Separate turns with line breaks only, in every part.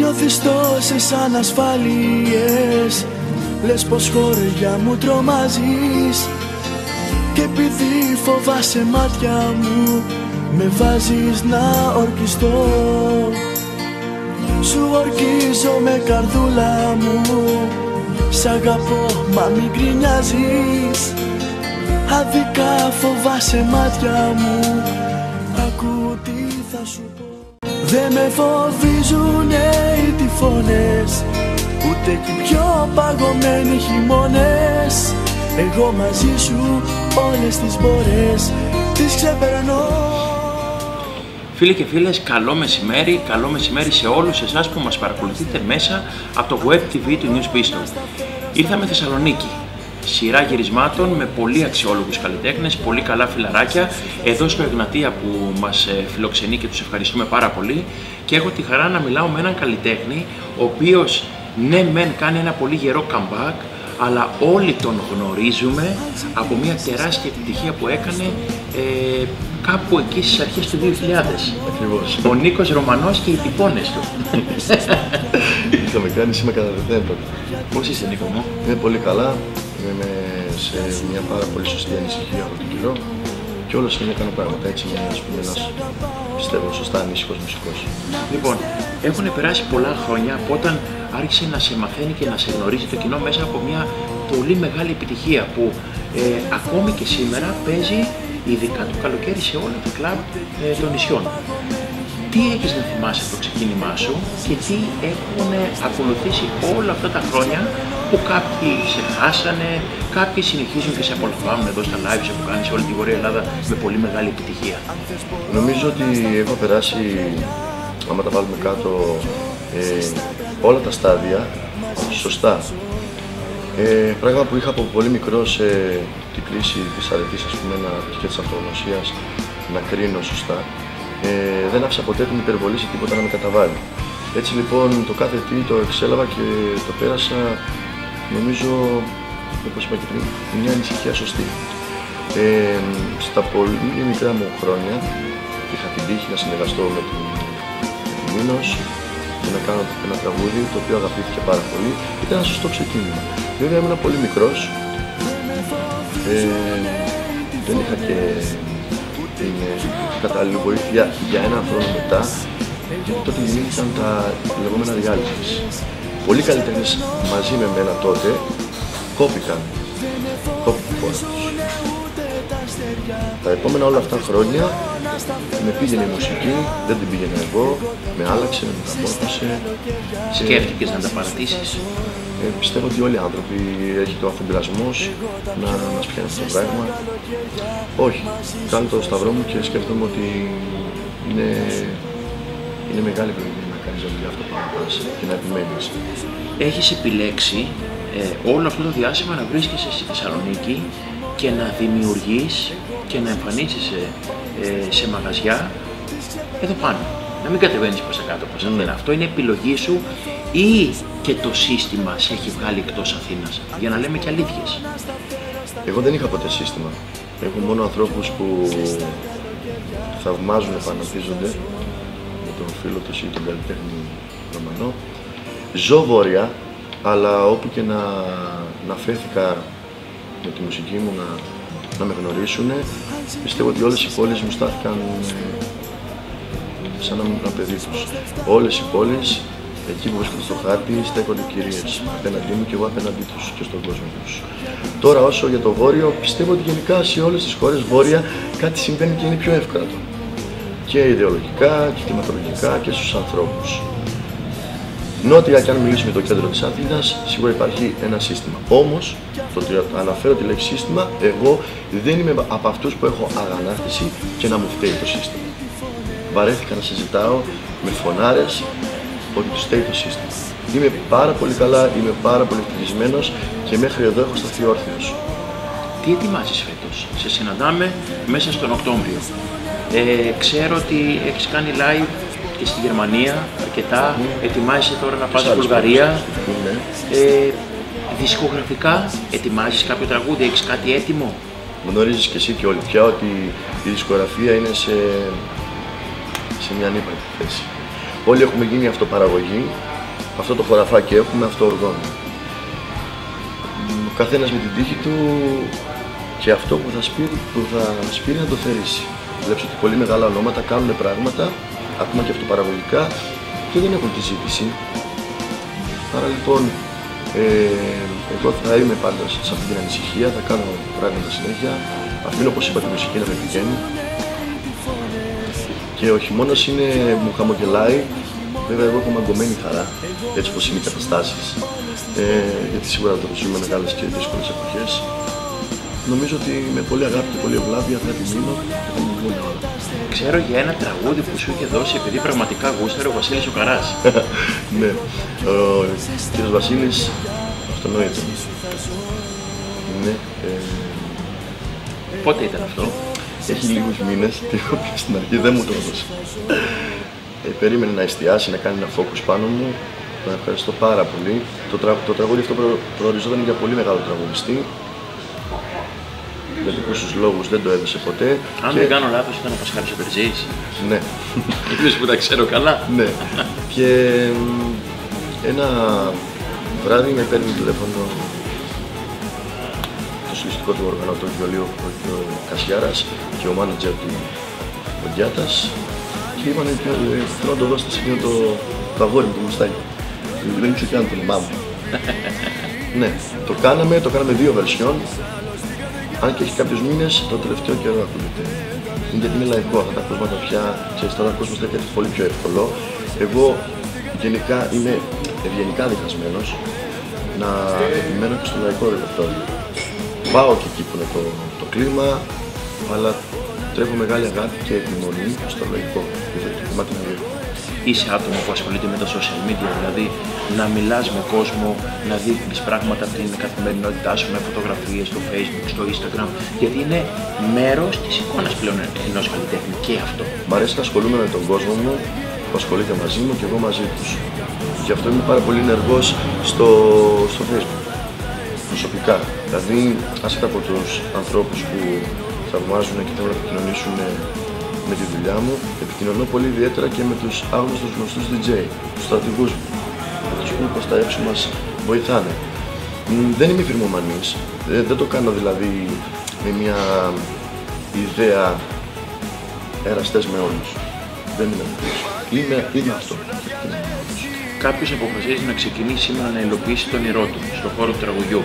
Νιώθεις τόσες ανασφάλειες, λες πως χώρια μου τρομάζεις. Και επειδή φοβάσαι μάτια μου, με βάζεις να ορκιστώ. Σου ορκίζομαι καρδούλα μου, σ' αγαπώ μα μην γκρινιάζεις. Άδικα φοβάσαι μάτια μου, ακού τι θα σου πω. Δε με φοβίζουνε οι τυφώνες, ούτε κι οι πιο παγωμένοι χειμώνες. Εγώ μαζί σου όλες τις μπόρες τις ξεπερνώ.
Φίλοι και φίλες, καλό μεσημέρι σε όλους εσάς που μας παρακολουθείτε μέσα από το Web TV του News Pistol. Ήρθαμε Θεσσαλονίκη, σειρά γυρισμάτων με πολύ αξιόλογους καλλιτέχνες, πολύ καλά φιλαράκια εδώ στο Εγνατία που μας φιλοξενεί και τους ευχαριστούμε πάρα πολύ. Και έχω τη χαρά να μιλάω με έναν καλλιτέχνη ο οποίος ναι μεν κάνει ένα πολύ γερό comeback, αλλά όλοι τον γνωρίζουμε από μια τεράστια επιτυχία που έκανε κάπου εκεί στις αρχές του 2000.
Ακριβώς.
Ο Νίκος Ρωμανός και οι τυπώνες του.
Είχαμε κάνει σήμερα κατά δεκέμβριο.
Πώς είσαι, Νίκο μου?
Είμαι πολύ καλά. Είμαι σε μια πάρα πολύ σωστή ανησυχία από τον καιρό. Και όλο είναι κάνω πράγματα έτσι για ένας, πιστεύω, σωστά ανήσυχος μουσικός.
Λοιπόν, έχουν περάσει πολλά χρόνια από όταν άρχισε να σε μαθαίνει και να σε γνωρίζει το κοινό μέσα από μια πολύ μεγάλη επιτυχία που ακόμη και σήμερα παίζει ειδικά το καλοκαίρι σε όλα τα κλαμπ των νησιών. Τι έχεις να θυμάσαι από το ξεκίνημά σου και τι έχουν ακολουθήσει όλα αυτά τα χρόνια που κάποιοι σε χάσανε, κάποιοι συνεχίζουν και σε απολαμβάνουν εδώ στα live που κάνεις σε όλη τη Βόρεια Ελλάδα με πολύ μεγάλη επιτυχία?
Νομίζω ότι έχω περάσει, άμα τα βάλουμε κάτω, όλα τα στάδια σωστά. Πράγμα που είχα από πολύ μικρός την κρίση της αρετής, ας πούμε, και της αυτογνωσίας, να κρίνω σωστά. Δεν άφησα ποτέ την υπερβολή σε τίποτα να με καταβάλει. Έτσι λοιπόν το κάθε τι το εξέλαβα και το πέρασα, νομίζω, όπως είπα και πριν, μια ανησυχία σωστή. Στα πολύ μικρά μου χρόνια είχα την τύχη να συνεργαστώ με την Μήνος και να κάνω ένα τραγούδι το οποίο αγαπήθηκε πάρα πολύ. Ήταν ένα σωστό ξεκίνημα. Βέβαια ήμουν πολύ μικρός, δεν είχα και την κατάλληλη βοήθεια για έναν χρόνο μετά, γιατί τότε δημιούργησαν τα λεγόμενα realities. Πολλοί καλλιτέχνες μαζί με μένα τότε κόπηκαν τη φόρα τους. Τα επόμενα όλα αυτά χρόνια με πήγαινε η μουσική, δεν την πήγαινα εγώ, με άλλαξε, με μεταμόρφωσε.
Σκέφτηκες να τα παρατήσεις?
Πιστεύω ότι όλοι οι άνθρωποι έχει το αφουγκρασμός να μας πιάνει αυτό το πράγμα. Όχι, κάνω το σταυρό μου και σκέφτομαι ότι είναι μεγάλη προηγούμενη να κάνεις αυτό που πας και να επιμένεις.
Έχεις επιλέξει όλο αυτό το διάστημα να βρίσκεσαι στη Θεσσαλονίκη και να δημιουργείς και να εμφανίζεσαι σε μαγαζιά εδώ πάνω. Να μην κατεβαίνεις προς τα κάτω, προς Αθήνα. Αυτό είναι επιλογή σου ή και το σύστημα σε έχει βγάλει εκτός Αθήνας, για να λέμε και αλήθειες?
Εγώ δεν είχα ποτέ σύστημα. Έχω μόνο ανθρώπους που θαυμάζουν, επαναπτύσσονται με τον φίλο τους ή τον καλλιτέχνη Ρωμανό. Ζω βόρεια, αλλά όπου και να φέθηκα με τη μουσική μου να με γνωρίσουν, πιστεύω ότι όλες οι πόλεις μου στάθηκαν σαν να ήμουν ένα παιδί τους. Όλες οι πόλεις, εκεί που βρίσκονται στο χάρτη, στέκονται κυρίες απέναντί μου και εγώ απέναντί τους και στον κόσμο τους. Τώρα, όσο για το βόρειο, πιστεύω ότι γενικά σε όλες τις χώρες βόρεια κάτι συμβαίνει και είναι πιο εύκολο. Και ιδεολογικά και κλιματολογικά και στους ανθρώπους. Νότια, και αν μιλήσουμε για το κέντρο της Αθήνας, σίγουρα υπάρχει ένα σύστημα. Όμως, το ότι αναφέρω τη λέξη σύστημα, εγώ δεν είμαι από αυτούς που έχω αγανάκτηση και να μου φταίει το σύστημα. Βαρέθηκα να συζητάω με φωνάρες ότι του φταίει το σύστημα. Είμαι πάρα πολύ καλά, είμαι πάρα πολύ ευτυχισμένος και μέχρι εδώ έχω σταθεί όρθιος.
Τι ετοιμάζεις φέτος? Σε συναντάμε μέσα στον Οκτώβριο. Ξέρω ότι έχεις κάνει live και στη Γερμανία αρκετά, ετοιμάζεσαι τώρα να πας στη Βουλγαρία. Δισκογραφικά ετοιμάζεις κάποιο τραγούδι, έχεις κάτι έτοιμο?
Γνωρίζεις και εσύ και όλοι πια ότι η δισκογραφία είναι σε μια ανύπαρκτη θέση. Όλοι έχουμε γίνει αυτοπαραγωγή αυτό το χωραφάκι έχουμε, αυτό οργώνει. Ο καθένας με την τύχη του και αυτό που θα σπείρει να το θερήσει. Βλέπεις ότι πολύ μεγάλα ονόματα κάνουν πράγματα, ακόμα και αυτοπαραγωγικά, και δεν έχουν τη ζήτηση. Άρα λοιπόν, εγώ θα είμαι πάντα σε αυτή την ανησυχία, θα κάνω πράγματα συνέχεια, αφήνω, όπως είπα, τη μουσική να με πηγαίνει. Και ο χειμώνας μου χαμογελάει, βέβαια εγώ έχω μαγκωμένη χαρά, έτσι πως είναι οι καταστάσεις, γιατί σίγουρα το ζούμε μεγάλες και δύσκολες εποχές. Νομίζω ότι με πολύ αγάπη και πολύ ευλάβεια θα επιμείνω και θα μου βγουν όλα.
Ξέρω για ένα τραγούδι που σου είχε δώσει επειδή πραγματικά γούσταρε ο Βασίλης ο Καράς.
Ναι, ο κύριος Βασίλης, αυτονόητο. Ναι.
Πότε ήταν αυτό?
Έχει λίγους μήνες, στην αρχή δεν μου το έδωσε. Περίμενε να εστιάσει, να κάνει ένα focus πάνω μου. Τον ευχαριστώ πάρα πολύ. Το τραγούδι αυτό προοριζόταν για πολύ μεγάλο τραγουδιστή. Για δικούς λόγους δεν το έδωσε ποτέ.
Αν δεν κάνω λάθος, ήταν ο Πασχάλης ο Περζής.
Ναι.
Είδες που τα ξέρω καλά.
Ναι. Και ένα βράδυ με παίρνει τηλέφωνο το συλλογιστικό του όργανο, το βιβλίο ο Κασιάρας και ο μάνατζερ του Γιάτας, και είπανε θέλω να το δώσετε σε εκείνο το αγόρι μου, το Μουστάκι. Δεν ήξερα καν το όνομά μου. Ναι, το κάναμε 2 version. Αν και έχει κάποιους μήνες, το τελευταίο καιρό ακούγεται. Γιατί είναι λαϊκό, αυτά τα ακούσματα πια, ξέρεις, τώρα ο κόσμος είναι πολύ πιο εύκολο. Εγώ γενικά είμαι ευγενικά διχασμένος να επιμένω και στο λαϊκό ρεπερτόριο. Πάω και εκεί που είναι το κλίμα, αλλά τρέχω μεγάλη αγάπη και επιμονή στο λαϊκό, γιατί το κομμάτι είναι λαϊκό.
Είσαι άτομο που ασχολείται με τα social media, δηλαδή να μιλάς με κόσμο, να δείχνεις πράγματα από την καθημερινότητά σου με φωτογραφίες στο Facebook, στο Instagram, γιατί είναι μέρος της εικόνας πλέον ενός καλλιτέχνη και αυτό.
Μ' αρέσει να ασχολούμαι με τον κόσμο μου, που ασχολείται μαζί μου και εγώ μαζί τους. Γι' αυτό είμαι πάρα πολύ ενεργός στο Facebook, προσωπικά. Δηλαδή, άσχετα από τους ανθρώπους που θαυμάζουν και θέλουν να επικοινωνήσουν με τη δουλειά μου, επικοινωνώ πολύ ιδιαίτερα και με τους άγνωστους γνωστούς DJ, τους στρατηγούς μου, να τους πούμε πως τα έξω μας βοηθάνε. Δεν είμαι φηρμομανής, δεν το κάνω δηλαδή με μια ιδέα εραστές με όλους. Δεν είναι αυτός. Είμαι αυτό.
Κάποιος αποφασίζει να ξεκινήσει σήμερα να υλοποιήσει τον όνειρό του στον χώρο του τραγουδιού.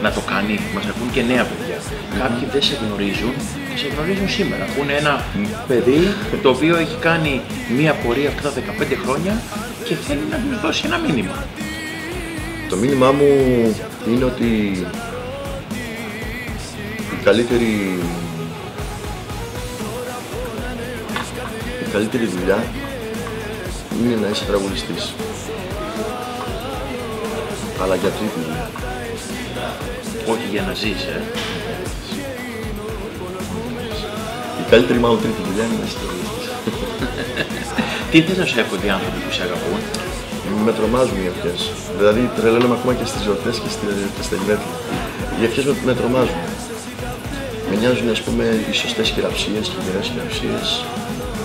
Να το κάνει, μας ακούν και νέα παιδιά. Κάποιοι δεν σε γνωρίζουν και σε γνωρίζουν σήμερα. Που είναι ένα παιδί το οποίο έχει κάνει μία πορεία αυτά τα 15 χρόνια και θέλει να τους δώσει ένα μήνυμα.
Το μήνυμά μου είναι ότι η καλύτερη δουλειά είναι να είσαι τραγουδιστής. Αλλά για τρίτη δουλειά.
Όχι για να ζεις,
Η καλύτερη μάλλον τρίτη δουλειά είναι να είσαι τραγουδιστής.
Τι θες να σου έρχονται οι άνθρωποι που σε αγαπούν?
Με τρομάζουν οι ευχές. Δηλαδή τρελαίνομαι ακόμα και στις γιορτές και στα γενέθλια. Οι ευχές με τρομάζουν. Με νοιάζουν, ας πούμε, οι σωστές χειραψίες και οι γερές χειραψίες,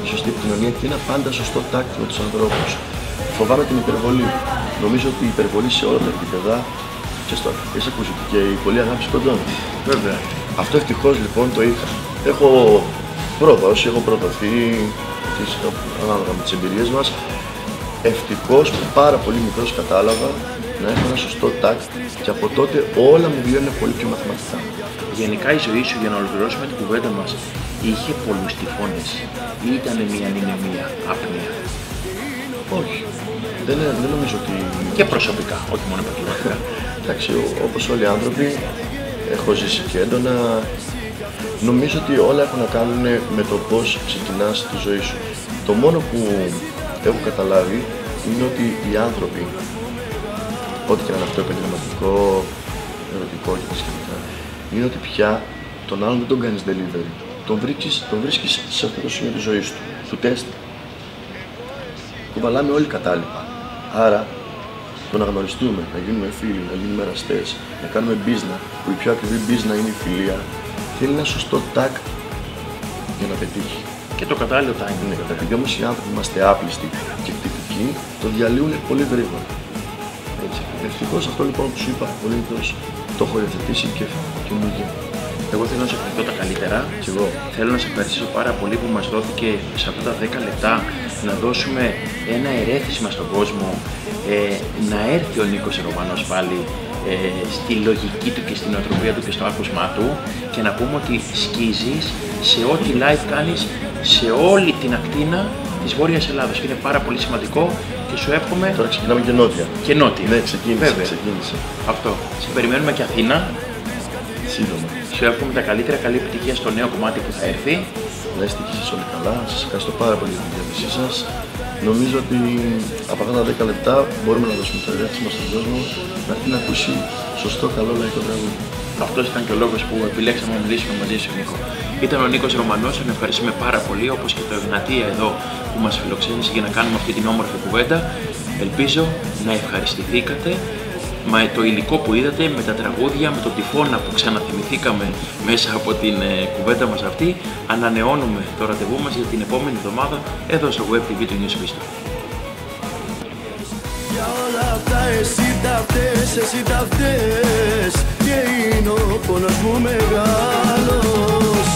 η σωστή επικοινωνία και ένα πάντα σωστό τάκτη με τους ανθρώπους. Φοβάμαι την υπερβολή. Νομίζω ότι η υπερβολή σε όλα τα επίπεδα, και στο έχεις ακούσει και η πολλή αγάπη σκοτώνει.
Βέβαια.
Αυτό ευτυχώς λοιπόν το είχα. Έχω προδοθεί ανάλογα με τις εμπειρίες μας. Ευτυχώς που πάρα πολύ μικρός κατάλαβα να έχω ένα σωστό τάκτ και από τότε όλα μου βγαίνουν πολύ πιο μαθηματικά.
Γενικά η ζωή σου, για να ολοκληρώσουμε την κουβέντα μας, είχε πολλούς τυφώνες ή ήταν μία άπνοια?
Όχι. Δεν νομίζω ότι...
Και προσωπικά, όχι μόνο επαγγελματικά.
Εντάξει, όπως όλοι οι άνθρωποι, έχω ζήσει και έντονα. Νομίζω ότι όλα έχουν να κάνουν με το πώς ξεκινάς τη ζωή σου. Το μόνο που έχω καταλάβει είναι ότι οι άνθρωποι, ό,τι και να είναι αυτό, επαγγελματικό, ερωτικό και τα σχετικά, είναι ότι πια τον άλλον δεν τον κάνεις delivery. Τον βρίσκεις σε αυτό το σημείο της ζωής του. Του τεστ. Κουβαλάμε όλοι κατάλοιπα. Άρα, το να γνωριστούμε, να γίνουμε φίλοι, να γίνουμε εραστές, να κάνουμε business, που η πιο ακριβή business είναι η φιλία, θέλει ένα σωστό tact για να πετύχει.
Και το κατάλληλο timing.
Ναι, επειδή όμως οι άνθρωποι είμαστε άπλιστοι και κτητικοί, το διαλύουν πολύ γρήγορα. Ευτυχώς αυτό λοιπόν που σου είπα απολύτως το έχω υιοθετήσει και μου βγει.
Εγώ θέλω να σε ευχηθώ τα καλύτερα.
Κι εγώ.
Θέλω να σε ευχαριστήσω πάρα πολύ που μας δόθηκε σε αυτά τα 10 λεπτά να δώσουμε ένα ερέθισμα στον κόσμο, να έρθει ο Νίκος Ρωμανός πάλι στη λογική του και στην οτροπία του και στο άκουσμά του και να πούμε ότι σκίζεις σε ό,τι live κάνεις σε όλη την ακτίνα της Βόρειας Ελλάδος και είναι πάρα πολύ σημαντικό και σου εύχομαι...
Τώρα ξεκινάμε και νότια.
Και νότια.
Ναι, ξεκίνησε.
Αυτό. Σε περιμένουμε και Αθήνα.
Σύντομα.
Σου εύχομαι τα καλύτερα, καλή επιτυχία στο νέο κομμάτι που θα έρθει.
Να είστε και εσείς όλοι καλά. Σας ευχαριστώ πάρα πολύ για την διάθεσή σας. Νομίζω ότι από αυτά τα 10 λεπτά μπορούμε να δώσουμε το ερέθισμα στον κόσμο να έρθει να ακούσει σωστό, καλό λαϊκό τραγούδι.
Αυτός ήταν και ο λόγος που επιλέξαμε να μιλήσουμε μαζί σου, Νίκο. Ήταν ο Νίκος Ρωμανός, τον ευχαριστούμε πάρα πολύ, όπως και το Εγνατία εδώ που μας φιλοξένησε για να κάνουμε αυτή την όμορφη κουβέντα. Ελπίζω να ευχαριστηθήκατε με το υλικό που είδατε, με τα τραγούδια, με τον τυφώνα που ξαναθυμηθήκαμε μέσα από την κουβέντα μας αυτή. Ανανεώνουμε το ραντεβού μας για την επόμενη εβδομάδα εδώ στο Web TV του News Pistol.
Για όλα αυτά εσύ τα φταίς και είναι ο πόνος μου μεγάλος.